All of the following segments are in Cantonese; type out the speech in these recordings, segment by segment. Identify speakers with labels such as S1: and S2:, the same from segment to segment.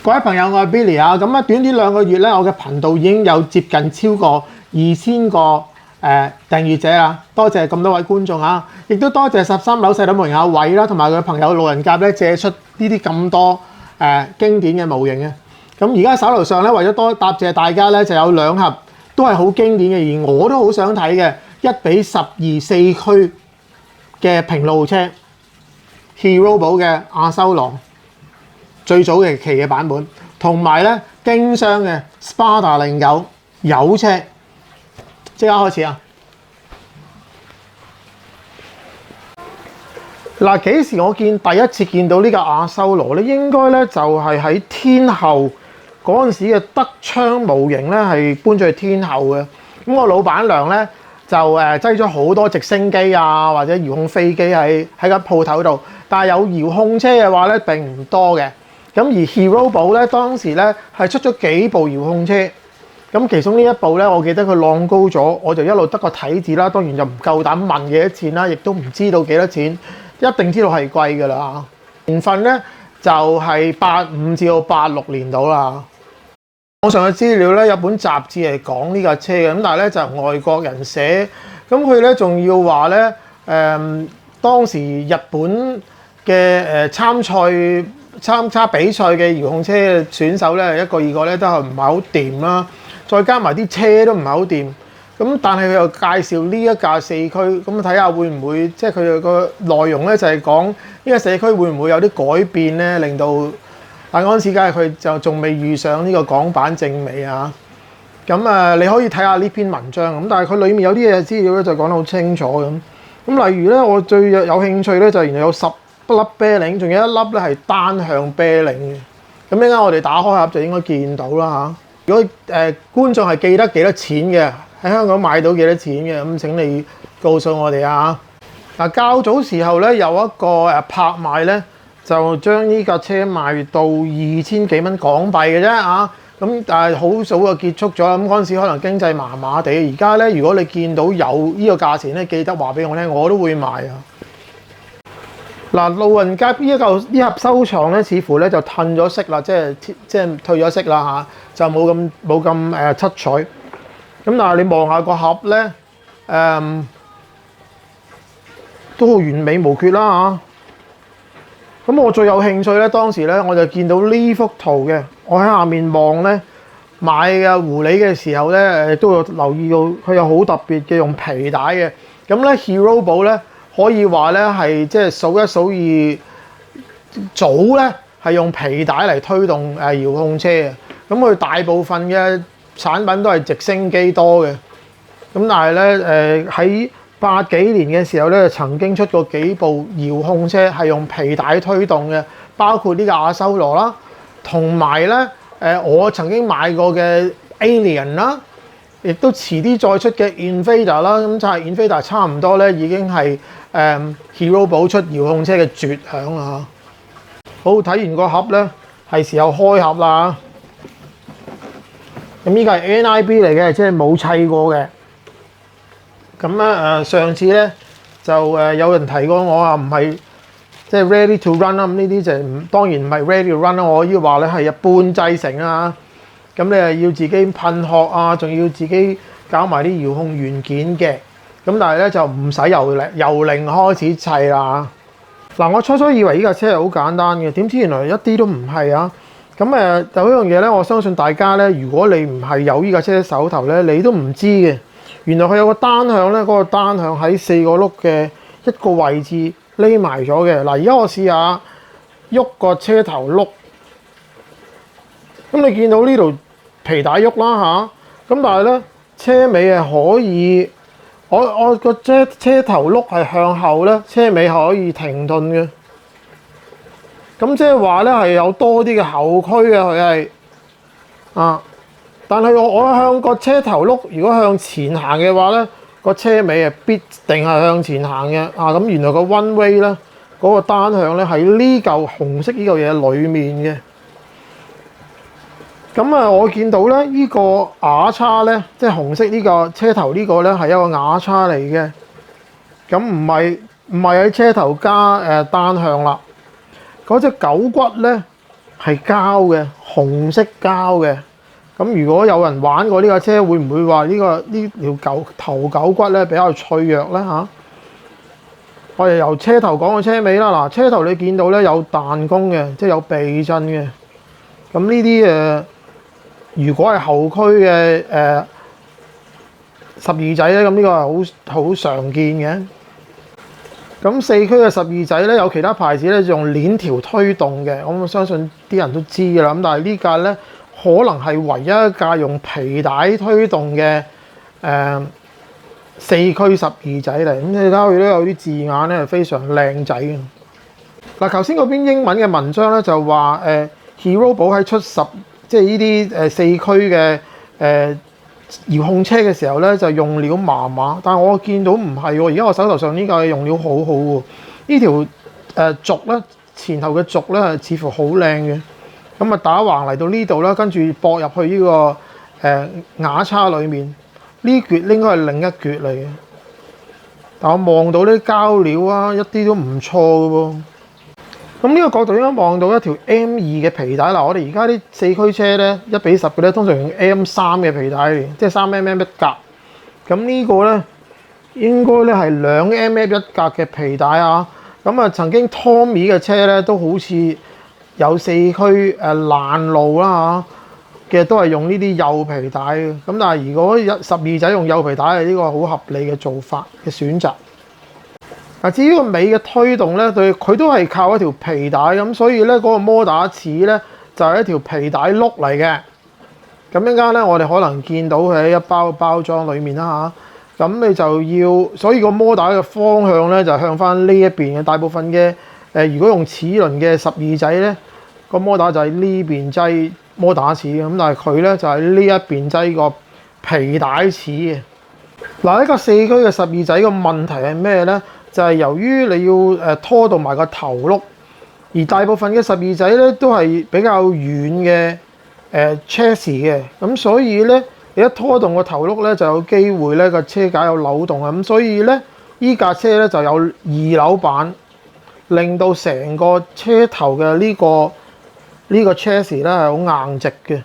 S1: 各位朋友，我係 Billy 啊，咁啊短短2個月咧，我嘅頻道已經有接近超過2000個訂閱者啦，多謝咁多位觀眾啊，亦都多謝13樓細佬模型阿偉啦，同埋佢嘅朋友路人甲咧借出呢啲咁多經典嘅模型嘅。咁而家手頭上咧，為咗多答謝大家咧，就有2盒都係好經典嘅，而我都好想睇嘅1:12 4驅嘅平路車 Hero 寶嘅阿修羅最早期嘅版本，同埋咧經商嘅 Sparta 09油車，即刻開始啊！嗱，幾時我第一次見到呢個阿修羅咧？應該咧就係喺天后嗰陣時嘅德昌模型咧，係搬咗去天后嘅。咁我老闆娘咧就擠咗好多直升機啊，或者遙控飛機喺間鋪頭度，但係有遙控車嘅話咧並唔多嘅。咁而 Hero 寶咧當時咧係出咗幾部遙控車，咁其中呢一部咧，我記得佢浪高咗，我就一路得個睇字啦，當然就唔夠膽問幾多錢啦，亦都唔知道幾多錢，一定知道係貴㗎啦。年份咧就係85至到86年度啦。網上嘅資料咧有本雜誌係講呢架車嘅，咁但係咧就係外國人寫，咁佢咧仲要話咧當時日本嘅參加比賽嘅遙控車選手咧，一個二個咧都係唔係好掂啦，再加埋啲車都唔係好掂。咁但係佢又介紹呢一架4驅，咁睇下會唔會即係佢個內容咧就係講呢個4驅會唔會有啲改變咧，令到但嗰陣時梗係佢就仲未遇上呢個港版正美啊。咁你可以睇下呢篇文章咁，但係佢裡面有啲嘢資料咧就講得好清楚咁。咁例如咧，我最有興趣咧就原來有10粒啤令，仲有1粒咧係單向啤令嘅。咁一陣間我哋打開盒就應該見到啦嚇。如果觀眾係記得幾多錢嘅，喺香港買到幾多錢嘅，咁請你告訴我哋啊。嗱，較早時候咧有一個拍賣咧，就將呢架車賣到2000幾蚊港幣嘅啫嚇。咁但係好早就結束咗啦。咁嗰陣時可能經濟麻麻地，而家咧如果你見到有呢個價錢咧，記得話俾我聽，我都會買啊。嗱，路人甲呢盒收藏咧，似乎咧就褪咗色啦，即係退咗色啦嚇，就冇咁七彩。咁但係你望下個盒咧，都好完美無缺啦嚇。咁我最有興趣咧，當時咧我就見到呢幅圖嘅，我喺下面望咧買嘅狐狸嘅時候咧，都有留意到佢有好特別嘅用皮帶嘅。咁咧 Hero 寶咧。可以話咧係即係數一數二早咧係用皮帶嚟推動遙控車嘅，咁佢大部分嘅產品都係直升機多嘅，咁但係咧喺80幾年嘅時候咧，曾經出過幾部遙控車係用皮帶推動嘅，包括呢個阿修羅啦，同埋咧我曾經買過嘅 Alien 啦。亦都遲啲再出嘅 Invader 啦，咁就係 Invader 差唔多咧，已經係Hero 寶出遙控車嘅絕響啦嚇。好，睇完個盒咧，係時候開盒啦。咁呢個係 NIB 嚟嘅，即係冇砌過嘅。咁咧上次咧就有人提過我話唔係即係 ready to run 啦，咁呢啲就當然唔係 ready to run 啦。我要話咧係一半製成啊。咁你係要自己噴殼啊，仲要自己搞埋啲遙控元件嘅。咁但係咧就唔使由零開始砌啦。嗱，我初以為呢架車係好簡單嘅，點知原來一啲都唔係啊。咁就一樣嘢咧，我相信大家咧，如果你唔係有呢架車手頭咧，你都唔知嘅。原來佢有個單向咧，嗰個單向喺4個轆嘅一個位置匿埋咗嘅。嗱，而家我試下喐個車頭轆。咁你見到呢度皮帶喐啦嚇，咁但係咧車尾係可以，我個車頭轆係向後咧，車尾係可以停頓嘅。咁即係話咧係有多啲嘅後驅嘅佢係啊，但係我向個車頭轆如果向前行嘅話咧，個車尾係必定係向前行嘅啊。咁原來個 one way 咧嗰個單向咧喺呢嚿紅色呢嚿嘢裡面嘅。咁我見到咧呢個瓦叉咧，即係紅色呢個車頭呢個咧係一個瓦叉嚟嘅。咁唔係喺車頭加單向啦。嗰隻狗骨咧係膠嘅，紅色膠嘅。咁如果有人玩過呢架車，會唔會話呢條頭狗骨咧比較脆弱咧嚇？我哋由車頭講到車尾啦。嗱，車頭你見到咧有彈弓嘅，即係有避震嘅。咁呢啲如果係後驅嘅十二仔咧，咁呢個係好常見嘅。咁四驅嘅十二仔咧，有其他牌子咧用鏈條推動嘅，我相信啲人都知㗎啦。咁但係呢架咧，可能係唯一一架用皮帶推動嘅四驅十二仔嚟。咁你睇下佢都有啲字眼咧係非常靚仔嘅。嗱，頭先嗰篇英文嘅文章咧就話Hero 寶喺出即係呢啲四驅嘅遙控車嘅時候咧，就用料麻麻。但係我見到唔係喎，而家我手頭上呢架用料好好喎。呢條軸咧，前後嘅軸咧似乎好靚嘅。咁啊打橫嚟到呢度啦，跟住駁入去呢個瓦叉裡面，呢橛應該係另一橛嚟嘅。但我望到啲膠料啊，一啲都唔錯嘅喎。咁呢個角度應該望到一條 M2 嘅皮帶。嗱，我哋而家啲四驅車咧1:10嘅咧，通常用 M3 嘅皮帶嚟，即係3mm 一格。咁呢個咧應該咧係2mm 一格嘅皮帶啊。咁啊，曾經 Tommy 嘅車咧都好似有四驅爛路啦嚇嘅，都係用呢啲幼皮帶嘅。咁但係如果十二仔用幼皮帶，係呢個好合理嘅做法嘅選擇。嗱，至於個尾嘅推動咧，佢都係靠一條皮帶咁，所以咧嗰個摩打齒咧就係一條皮帶碌嚟嘅。咁一陣間咧，我哋可能見到佢喺一包裝裡面啦嚇。咁你就要，所以個摩打嘅方向咧就向翻呢一邊嘅。大部分嘅如果用齒輪嘅十二仔咧，個摩打就係呢邊擠摩打齒嘅。咁但係佢咧就係呢一邊擠個皮帶齒嘅。嗱，呢個四驅嘅十二仔個問題係咩咧？就係由於你要拖到埋個頭轆，而大部分嘅十二仔咧都係比較軟嘅chassis 嘅，咁所以咧你一拖動個頭轆咧就有機會咧個車架有扭動啊，咁所以咧依架車咧就有二扭板，令到成個車頭嘅呢個 chassis 咧係好硬直嘅，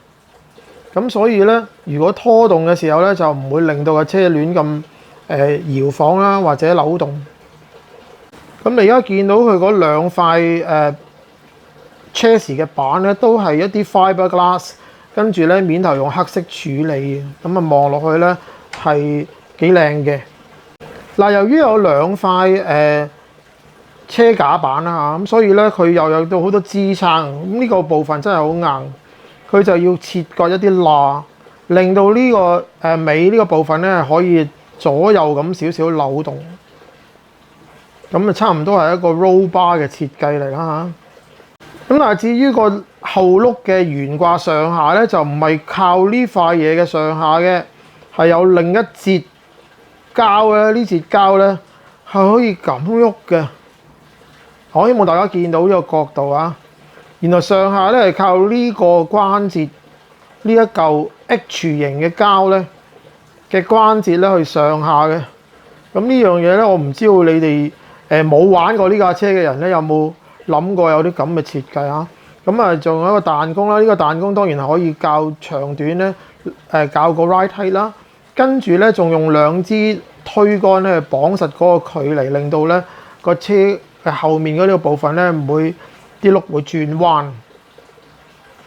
S1: 咁所以咧如果拖動嘅時候咧就唔會令到個車亂咁搖晃啦或者扭動。咁你而家見到佢嗰兩塊chassis 嘅板咧，都係一啲 fiberglass， 跟住咧面頭用黑色處理嘅，咁啊望落去咧係幾靚嘅。嗱，由於有兩塊車架板啦嚇，咁所以咧佢又有到好多支撐，咁呢個部分真係好硬，佢就要切割一啲罅，令到呢個尾呢個部分咧可以左右咁少少扭動。咁啊，差唔多係一個 roll bar 嘅設計嚟啦嚇。咁但係至於個後轆嘅懸掛上下咧，就唔係靠呢塊嘢嘅上下嘅，係有另一節膠咧。呢節膠咧係可以咁喐嘅。我希望大家見到呢個角度啊。原來上下咧係靠呢個關節呢一嚿 H 型嘅膠咧嘅關節咧去上下嘅。咁呢樣嘢咧，我唔知道你哋冇玩過呢架車嘅人咧，有冇諗過有啲咁嘅設計啊？咁啊，仲有一個彈弓啦。呢個彈弓當然係可以較長短咧，較個 ride height 啦。跟住咧，仲用兩支推桿咧綁實嗰個距離，令到咧個車嘅後面嗰啲部分咧唔會啲轆會轉彎。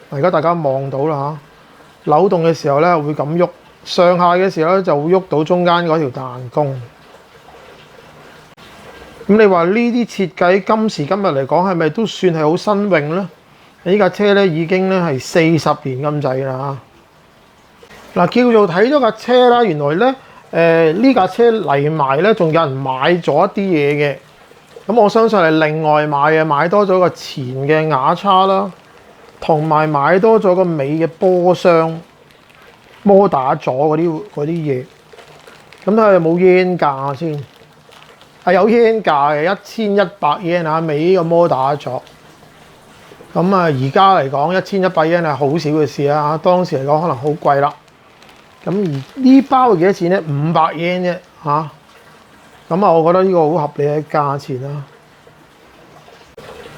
S1: 而家大家望到啦嚇，扭動嘅時候咧會咁喐，上下嘅時候咧就會喐到中間嗰條彈弓。咁你話呢啲設計今時今日嚟講係咪都算係好新穎咧？呢架車咧已經咧係40年咁滯啦嚇。嗱，叫做睇咗架車啦，原來咧呢架車嚟埋咧，仲有人買咗一啲嘢嘅。咁我相信係另外買嘅，買多咗個前嘅瓦叉啦，同埋買多咗個尾嘅波箱、摩打座嗰啲嘢。咁睇下有冇 yen 價先。係有 yen 價嘅，1100 yen 啊，尾呢個摩打座。咁啊，而家嚟講1100 yen 係好少嘅事啦嚇，當時嚟講可能好貴啦。咁而呢包係幾多錢咧？500 yen 啫嚇。咁啊，我覺得呢個好合理嘅價錢啦。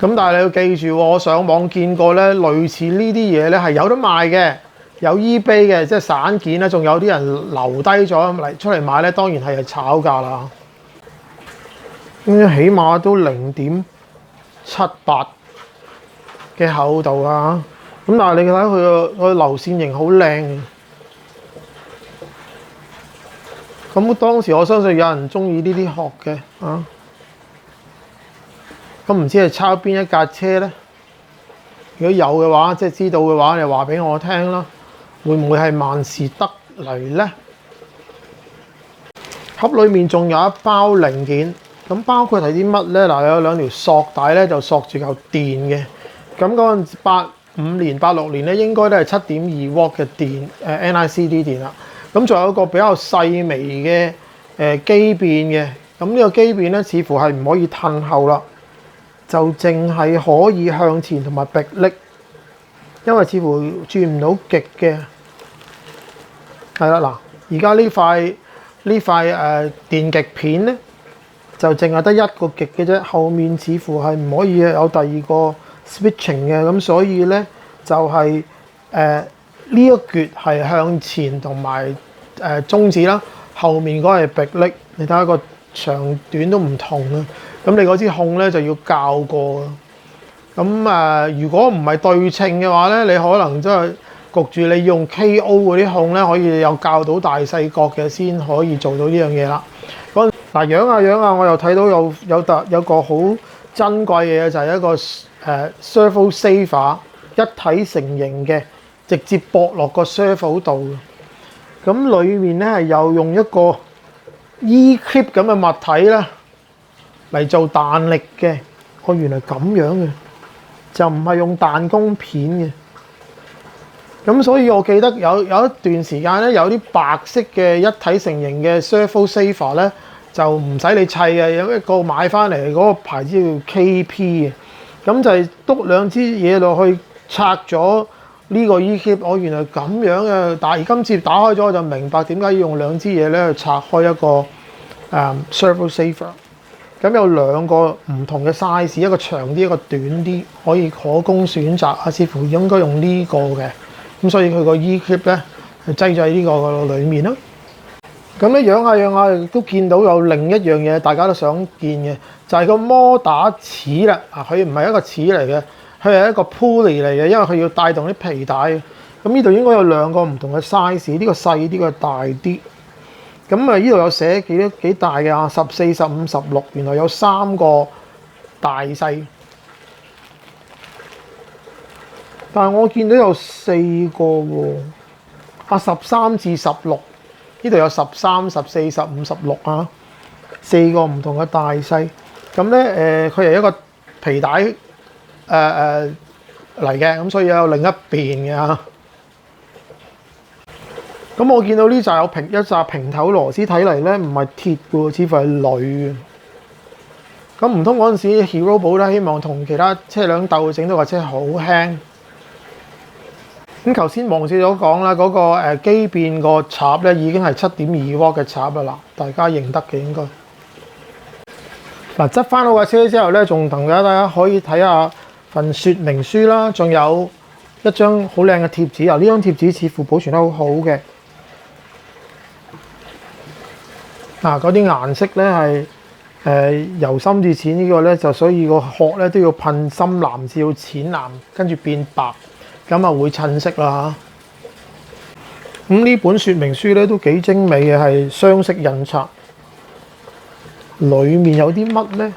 S1: 咁但係你要記住，我上網見過咧，類似呢啲嘢咧係有得賣嘅，有 eBay 嘅，即係散件咧，仲有啲人留低咗嚟出嚟買咧，當然係炒價啦。咁起碼都0.78嘅厚度啊！咁但係你睇佢個流線型好靚嘅。咁當時我相信有人中意呢啲殼嘅啊。咁唔知係抄邊一架車咧？如果有嘅話，即係知道嘅話，你話俾我聽啦。會唔會係萬事得嚟咧？盒裡面仲有一包零件，咁包括係啲乜咧？嗱，有2條索帶咧，就索住嚿電嘅。咁嗰陣85年、86年咧，應該都係7.2 W 嘅電，NICD 電啦。咁仲有一個比較細微嘅機變嘅。咁呢個機變咧，似乎係唔可以褪後啦，就淨係可以向前同埋迫力，因為似乎轉唔到極嘅。係啦，嗱，而家呢塊電極片咧，就淨係得一個極嘅啫，後面似乎係唔可以有第二個 switching 嘅，咁所以咧就係呢一橛係向前同埋中指啦，後面嗰係迫力，你睇下個長短都唔同啊！咁你嗰支控咧就要校過啊！咁如果唔係對稱嘅話咧，你可能真係焗住你用 KO 嗰啲控咧，可以有校到大細角嘅先可以做到呢樣嘢啦。嗱，樣下，我又睇到有個好珍貴嘅嘢，就係一個servo saver 一體成型嘅，直接駁落個 servo 度。咁裡面咧係有用一個 E-clip 咁嘅物體啦嚟做彈力嘅。原來咁樣嘅，就唔係用彈弓片嘅。咁所以我記得有一段時間咧，有啲白色嘅一體成型嘅 servo saver 咧，就唔使你砌嘅，有一個買翻嚟嗰個牌子叫 KP 嘅。咁就係篤2支嘢落去拆咗呢個 E-clip。原來咁樣嘅，但係今次打開咗我就明白點解要用2支嘢咧去拆開一個servo saver。咁有2個唔同嘅 size， 一個長啲，一個短啲，可供選擇啊。似乎應該用呢個嘅，咁所以佢個 E-clip 咧係擠咗喺呢個裡面咯。咁咧樣下亦都見到有另一樣嘢，大家都想見嘅，就係個摩打齒啦。佢唔係一個齒嚟嘅，佢係一個 pulley 嚟嘅，因為佢要帶動啲皮帶。咁呢度應該有2個唔同嘅 size， 呢個細啲，呢個大啲。咁呢度有寫幾大嘅啊，14、15、16，原來有3個大細。但係我見到有4個喎，13至16，呢度有13、14、15、16啊，4個唔同嘅大細。咁咧佢係一個皮帶嚟嘅，咁所以有另一邊嘅啊。咁我見到呢紮有一紮平頭螺絲，睇嚟咧唔係鐵嘅，似乎係鋁嘅。咁唔通嗰陣時 Hero 寶咧希望同其他車輛鬥整到架車好輕。咁頭先黃小姐講啦，嗰個機變個插咧已經係7.2 W 嘅插啦，大家認得嘅應該。嗱，執翻好架車之後咧，仲同大家可以睇下份說明書啦，仲有一張好靚嘅貼紙啊！呢張貼紙似乎保存得好好嘅。嗰啲顏色咧係由深至淺，呢個咧就所以個殼咧都要噴深藍至到淺藍，跟住變白，咁啊會襯色啦嚇。咁呢本說明書咧都幾精美嘅，係雙色印刷。裡面有啲乜咧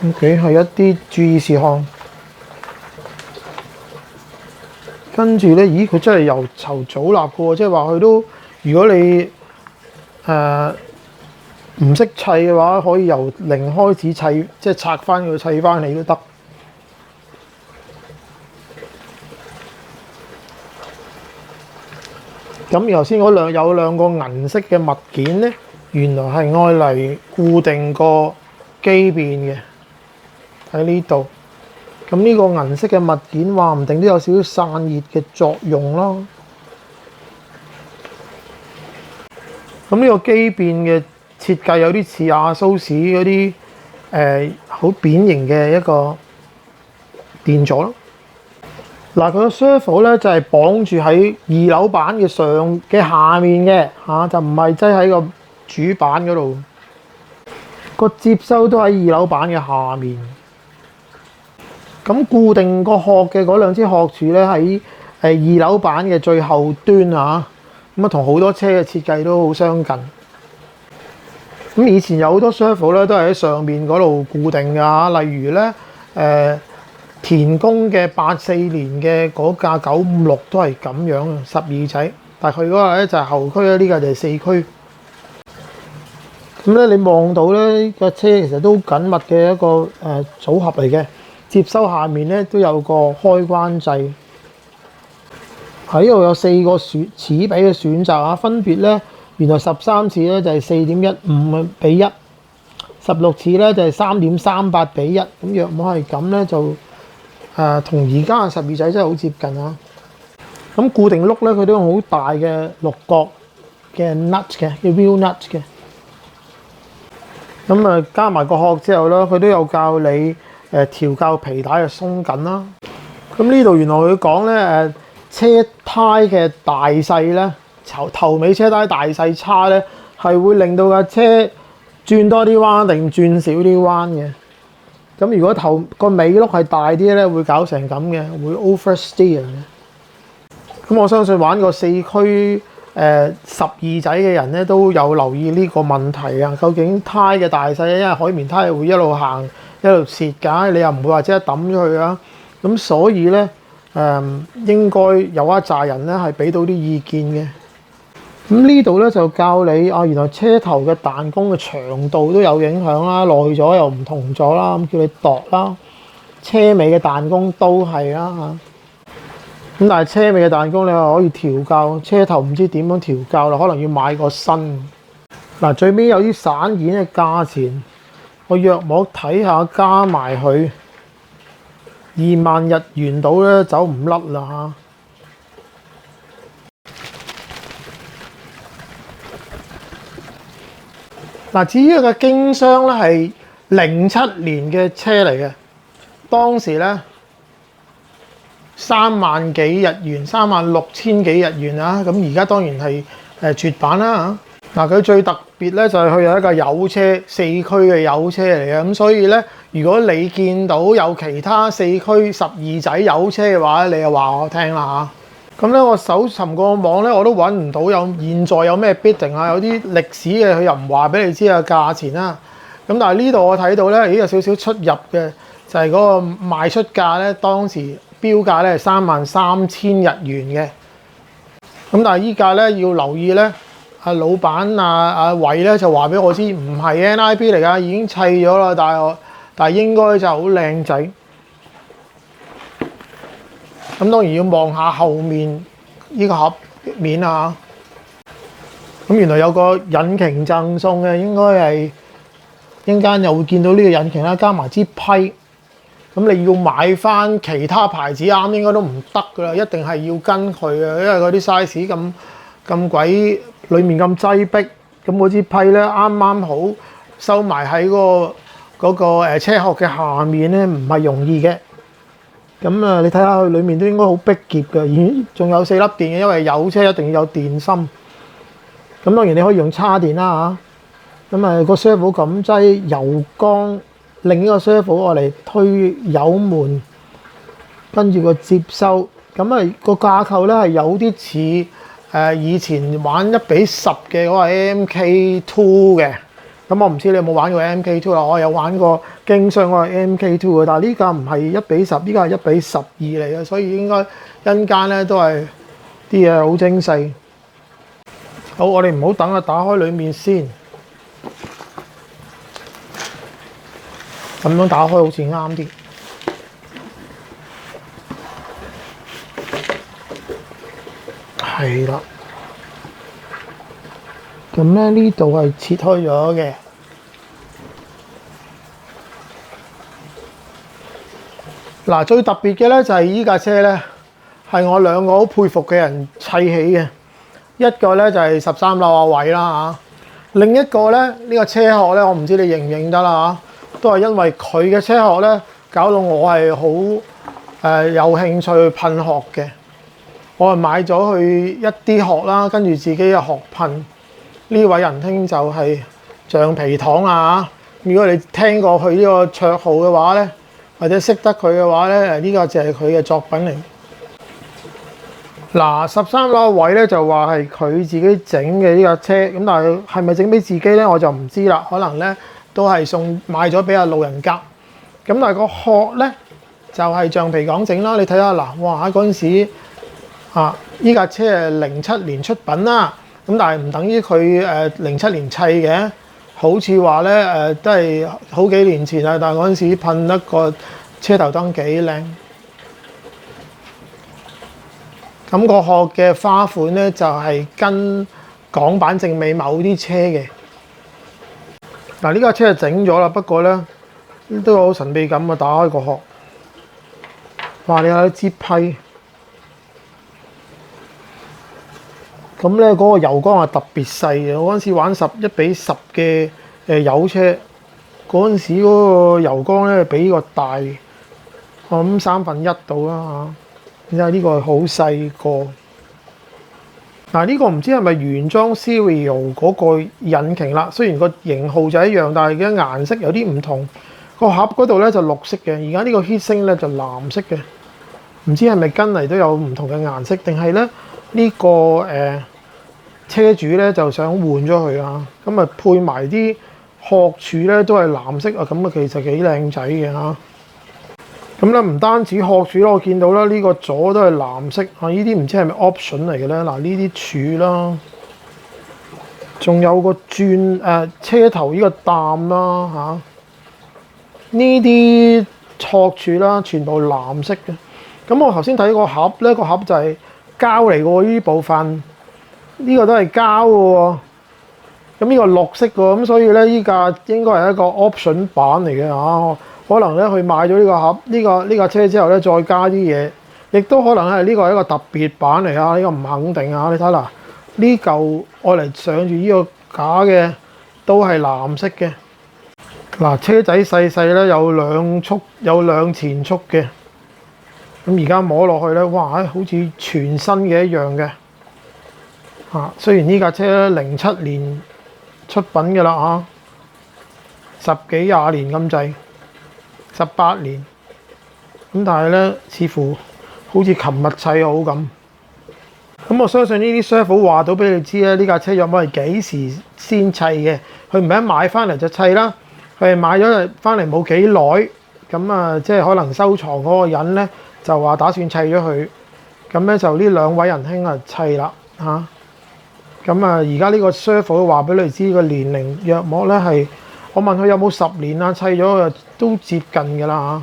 S1: ？OK， 係一啲注意事項。跟住咧，咦？佢真係由頭組立嘅喎，即係話佢都，如果你唔識砌嘅話，可以由零開始砌，即係拆翻佢砌翻你都得。咁頭先嗰有2個銀色嘅物件咧，原來係愛嚟固定個機變嘅喺呢度。咁呢個銀色嘅物件話唔定都有少少散熱嘅作用咯。咁呢個機變嘅設計有啲似阿蘇士嗰啲好扁形嘅一個電座咯。嗱，佢個 servo 咧就係綁住喺二樓板嘅下面嘅嚇，就唔係擠喺個主板嗰度。個接收都喺二樓板嘅下面。咁固定個殼嘅嗰兩支殼柱咧喺二樓板嘅最後端啊，咁啊同好多車嘅設計都好相近。咁以前有好多 servo 咧都係喺上面嗰度固定㗎，例如咧田工嘅84年嘅嗰架956都係咁樣啊，12仔，但係佢嗰個咧就係後驅啦，呢個就係四驅。咁咧你望到咧個車其實都緊密嘅一個組合嚟嘅，接收下面咧都有個開關掣，喺度有4個齒比嘅選擇啊，分別咧原來13次咧就係4.15比1。16次咧就係3.38比1，咁若果係咁咧就同而家嘅12仔真係好接近啊！咁固定轆咧佢都用好大嘅6角嘅 nut 嘅 wheel nut 嘅，咁加埋個殼之後咧，佢都有教你調校皮帶嘅鬆緊啦。咁呢度原來佢講咧車胎嘅大細咧，頭尾車胎大細差咧係會令到架車轉多啲彎定轉少啲彎嘅。咁如果頭個尾轆係大啲咧，會搞成咁嘅，會 oversteer 嘅。咁我相信玩過四驅12仔嘅人咧，都有留意呢個問題啊。究竟胎嘅大細咧，因為海綿胎係會一路行一路蝕㗎，你又唔會話即刻抌咗佢啊。咁所以咧應該有一紮人咧係俾到啲意見嘅。咁呢度咧就教你啊，原來車頭嘅彈弓嘅長度都有影響啦，耐咗又唔同咗啦，咁叫你度啦。車尾嘅彈弓都係啦嚇。咁但係車尾嘅彈弓你又可以調校，車頭唔知點樣調校啦，可能要買個新。嗱，最尾有啲散件嘅價錢，我約莫睇下加埋佢2萬日元到咧，走唔甩啦嚇。嗱，至於個經箱咧係07年嘅車嚟嘅，當時咧3萬幾日元，36000幾日元啊！咁而家當然係絕版啦嚇。嗱，佢最特別咧就係佢有一架油車，四驅嘅油車嚟嘅，咁所以咧，如果你見到有其他四驅12仔油車嘅話咧，你就話我聽啦嚇。咁咧，我搜尋個網咧，我都揾唔到現在有咩 bidding 啊，有啲歷史嘅佢又唔話俾你知啊價錢啦。咁但係呢度我睇到咧，咦有少少出入嘅，就係嗰個賣出價咧，當時標價咧係33000日元嘅。咁但係依家咧要留意咧，老闆阿偉咧就話俾我知，唔係 NIB 嚟㗎，已經砌咗啦，但係應該就好靚仔。咁當然要望下後面呢個盒面啊！咁原來有個引擎贈送嘅，應該係一陣間又會見到呢個引擎啦，加埋支批。咁你要買翻其他牌子啱，應該都唔得噶啦，一定係要跟佢啊，因為嗰啲 size 咁鬼裡面咁擠迫，咁嗰支批咧啱啱好收埋喺嗰個車殼嘅下面咧，唔係容易嘅。咁你睇下佢裡面都應該好逼夾嘅，而仲有4粒電嘅，因為油車一定要有電芯。咁當然你可以用叉電啦嚇。咁個 servo 咁擠油缸，另一個 servo 我嚟推油門，跟住個接收。咁個架構咧係有啲似以前玩1:10嘅嗰個 MK2 嘅。咁我唔知你有冇玩過 MK2 啦，我有玩過經箱嗰個 MK2 嘅，但係呢架唔係1:10，呢架係1:12嚟嘅，所以應該因間咧都係啲嘢好精細。好，我哋唔好等啦，打開裡面先。咁樣打開好似啱啲。係啦。咁咧呢度係切開咗嘅。嗱，最特別嘅咧就係依架車咧，係我兩個好佩服嘅人砌起嘅。一個咧就係13樓阿偉啦另一個咧，呢個車殼咧，我唔知你認唔認得啦嚇，都係因為佢嘅車殼咧，搞到我係好有興趣去噴殼嘅。我係買咗去一啲殼啦，跟住自己嘅殼噴。呢位仁兄就係橡皮糖啊！如果你聽過佢呢個綽號嘅話咧，或者識得佢嘅話咧，呢個就係佢嘅作品嚟。嗱，13樓位咧就話係佢自己整嘅呢架車，咁但係咪整俾自己咧我就唔知啦。可能咧都係賣咗俾阿路人甲。咁但係個殼咧就係橡皮港整啦。你睇下嗱，哇！嗰陣時呢架車係07年出品啦。咁但係唔等於佢07年砌嘅，好似話咧都係好幾年前啦。但係嗰陣時噴一個車頭燈幾靚。咁個殼嘅花款咧就係跟港版正美某啲車嘅。嗱，呢架車就整咗啦，不過咧都有好神秘感啊！打開個殼，哇！你睇啲支批。咁咧嗰個油缸係特別細嘅，我嗰陣時玩11:10嘅油車，嗰陣時嗰個油缸咧比呢個大，我諗1/3度啦嚇。你睇下呢個係好細個。嗱，呢個唔知係咪原裝 Serial 嗰個引擎啦？雖然個型號就一樣，但係嘅顏色有啲唔同。個盒嗰度咧就綠色嘅，而家呢個 heatsink 咧就藍色嘅。唔知係咪跟嚟都有唔同嘅顏色，定係咧呢個車主咧就想換咗佢啊？咁啊配埋啲殼柱咧都係藍色啊，咁啊其實幾靚仔嘅嚇。咁咧唔單止殼柱啦，我見到啦呢個座都係藍色啊！呢啲唔知係咪 option 嚟嘅咧？嗱，呢啲柱啦，仲有個車頭呢個擔啦嚇，呢啲殼柱啦全部藍色嘅。咁我頭先睇個盒咧，個盒就係膠嚟嘅喎，呢啲部分呢個都係膠嘅喎。咁呢個綠色嘅喎，咁所以咧依架應該係一個 option 版嚟嘅嚇。可能咧佢買咗呢個盒呢架車之後咧，再加啲嘢，亦都可能係呢個係一個特別版嚟啊！呢個唔肯定啊！你睇嗱，呢嚿愛嚟上住呢個架嘅都係藍色嘅。嗱，車仔細細咧有兩前速嘅。咁而家摸落去咧，哇！好似全新嘅一樣嘅。雖然呢架車咧07年出品嘅啦10幾20年咁滯。18年，咁但係咧，似乎好似琴日砌好咁。咁我相信呢啲 servo 話到俾你知咧，呢架車有冇係幾時先砌嘅？佢唔係一買翻嚟就砌啦，佢係買咗翻嚟冇幾耐，咁啊，即係可能收藏嗰個人咧就話打算砌咗佢，咁咧就呢兩位仁兄啊砌啦嚇。咁啊，而家呢個 servo 話俾你知個年齡約莫咧係。我問佢有冇10年啊？砌咗都接近㗎啦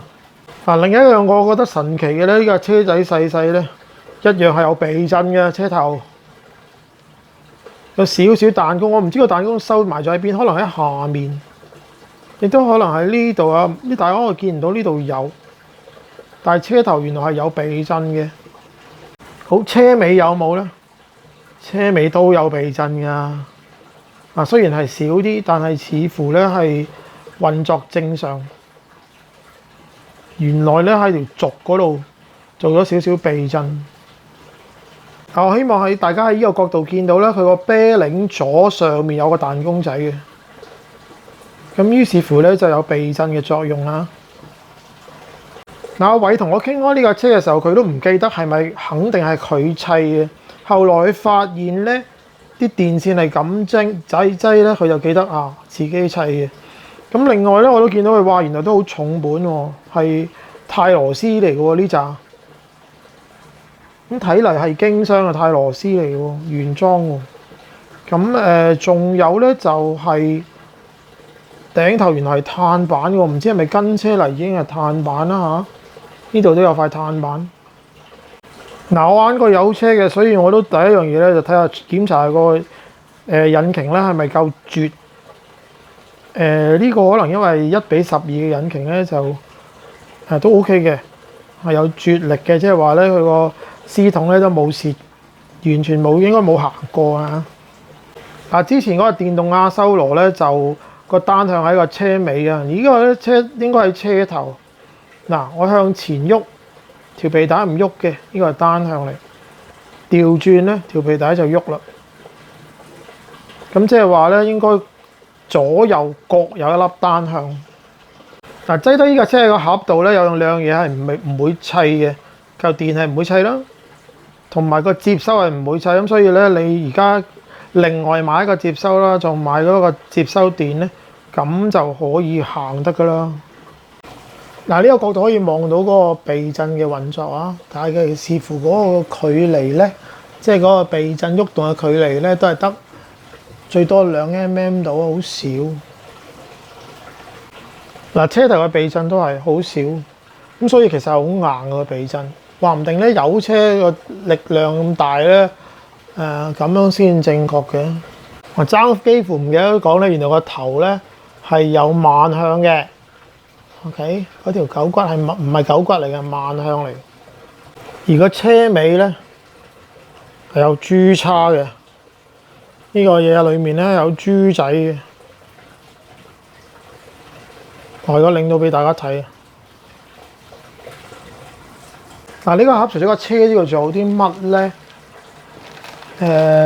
S1: 嚇。另一樣我覺得神奇嘅咧，呢架車仔細細咧，一樣係有避震嘅車頭，有少少彈弓。我唔知個彈弓收埋咗喺邊，可能喺下面，亦都可能喺呢度啊。呢大家我見唔到呢度有，但係車頭原來係有避震嘅。好，車尾有冇咧？車尾都有避震㗎。雖然係少啲，但係似乎咧係運作正常。原來咧喺條軸嗰度做咗少少避震。我希望喺大家喺呢個角度見到咧，佢個啤領左上面有個彈弓仔嘅。咁於是乎咧就有避震嘅作用啦。阿偉同我傾開呢架車嘅時候，佢都唔記得係咪肯定係佢砌嘅。後來佢發現咧。啲電線係咁擠咧，佢就記得自己砌嘅。咁另外咧，我都見到佢話原來都好重本喎，係泰羅斯嚟嘅喎呢扎。咁睇嚟係經商嘅泰羅斯嚟嘅喎，原裝喎。咁仲有咧就係頂頭原來係碳板嘅喎，唔知係咪跟車嚟已經係碳板啦嚇。呢度都有塊碳板。我玩過有車嘅，所以我都第一樣嘢咧就睇下檢查個引擎咧係咪夠絕。呢個可能因為1:12嘅引擎咧就都 OK 嘅，係有絕力嘅，即係話咧佢個絲筒咧都冇蝕，完全冇應該冇行過啊。嗱，之前嗰個電動亞修羅咧就個單向喺個車尾啊，而呢個咧車應該喺車頭。嗱，我向前喐，條皮帶唔喐嘅，呢個係單向嚟。調轉咧，條皮帶就喐啦。咁即係話咧，應該左右各有一粒單向。嗱，擠低呢架車喺個盒度咧，有兩樣嘢係唔會砌嘅，嚿電係唔會砌啦，同埋個接收係唔會砌。咁所以咧，你而家另外買一個接收啦，就買嗰個接收電咧，咁就可以行得噶啦。嗱，呢個角度可以望到嗰個避震嘅運作啊，但係視乎嗰個距離咧，即係嗰個避震喐動嘅距離咧，都係得最多2mm 到，好少。嗱，車頭嘅避震都係好少，咁所以其實係好硬嘅避震，話唔定咧有車個力量咁大咧，咁樣先正確嘅。我爭幾乎唔記得講咧，原來個頭咧係有慢向嘅。OK， 嗰條狗骨係唔係狗骨嚟嘅，慢向嚟。而個車尾咧係有豬叉嘅，呢個嘢裏面咧有豬仔嘅。我而家拎到俾大家睇。嗱，呢個盒除咗個車之外，仲有啲乜咧？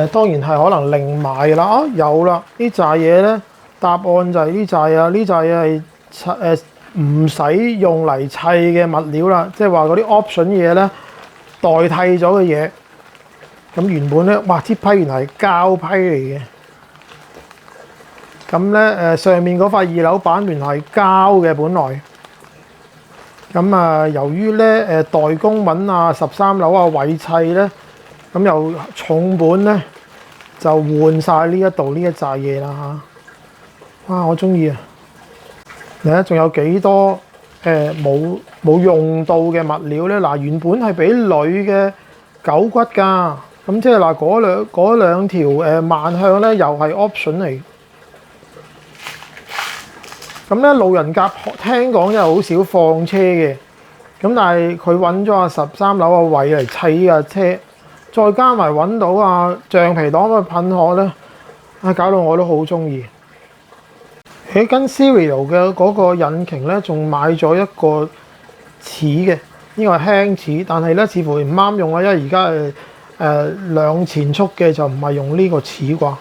S1: 當然係可能另買嘅啦。啊，有啦，呢扎嘢咧，答案就係呢扎啊，呢扎嘢係唔使用嚟砌嘅物料啦，即係話嗰啲 option 嘢咧代替咗嘅嘢。咁原本咧，哇！支批原來係膠批嚟嘅。咁咧上面嗰塊二樓板原來係膠嘅本來。咁啊，由於咧代工揾啊13樓啊偉砌咧，咁又重本咧就換晒呢一度呢一紮嘢啦嚇。哇！我中意啊！你睇仲有幾多冇用到嘅物料咧？嗱，原本係俾鋁嘅狗骨㗎，咁即係嗱嗰兩條慢向咧，又係 option 嚟。咁咧路人甲聽講又好少放車嘅，咁但係佢揾咗13樓個位嚟砌呢架車，再加埋揾到橡皮黨嘅噴殼咧，搞到我都好中意。跟 Serial 嘅嗰個引擎咧，仲買咗一個齒嘅，呢個係輕齒，但係咧似乎唔啱用啊，因為而家兩前速嘅就唔係用呢個齒啩。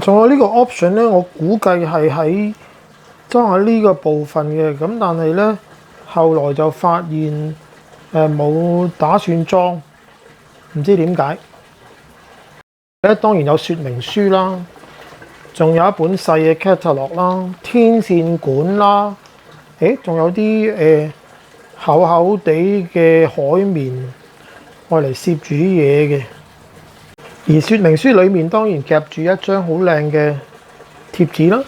S1: 仲有呢個 option 咧，我估計係喺裝喺呢個部分嘅，咁但係咧後來就發現冇打算裝，唔知點解。咧當然有說明書啦。仲有一本細嘅 catalog 啦，天線管啦，仲有啲厚厚地嘅海綿，愛嚟攝住啲嘢嘅。而說明書裡面當然夾住一張好靚嘅貼紙啦，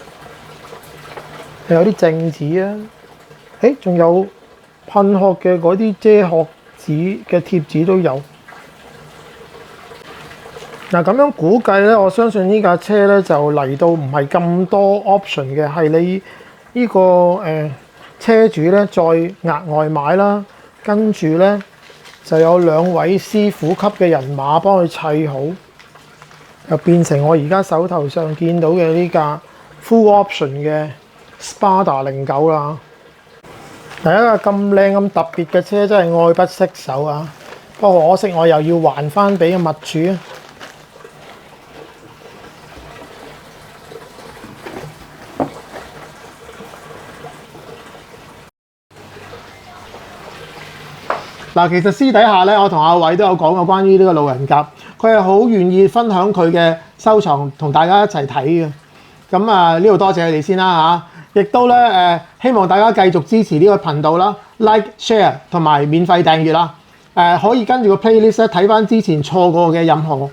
S1: 有啲正紙啊，仲有噴殼嘅嗰啲遮殼紙嘅貼紙都有。嗱，咁樣估計咧，我相信呢架車咧就嚟到唔係咁多 option 嘅，係你呢個車主咧再額外買啦，跟住咧就有2位師傅級嘅人馬幫佢砌好，就變成我而家手頭上見到嘅呢架 full option 嘅 Spada 09啦。第一架咁靚咁特別嘅車真係愛不釋手啊！不過可惜我又要還翻俾個物主啊！嗱，其實私底下咧，我同阿偉都有講過關於呢個路人甲，佢係好願意分享佢嘅收藏同大家一齊睇嘅。咁呢度多謝你哋先啦嚇，亦都咧希望大家繼續支持呢個頻道啦 ，like、share 同埋免費訂閱啦。可以跟住個 playlist 咧睇翻之前錯過嘅任何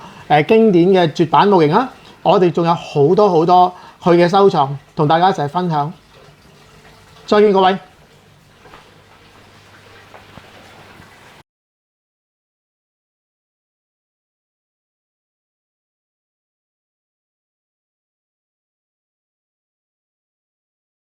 S1: 經典嘅絕版模型啊！我哋仲有好多佢嘅收藏同大家一齊分享。再見各位。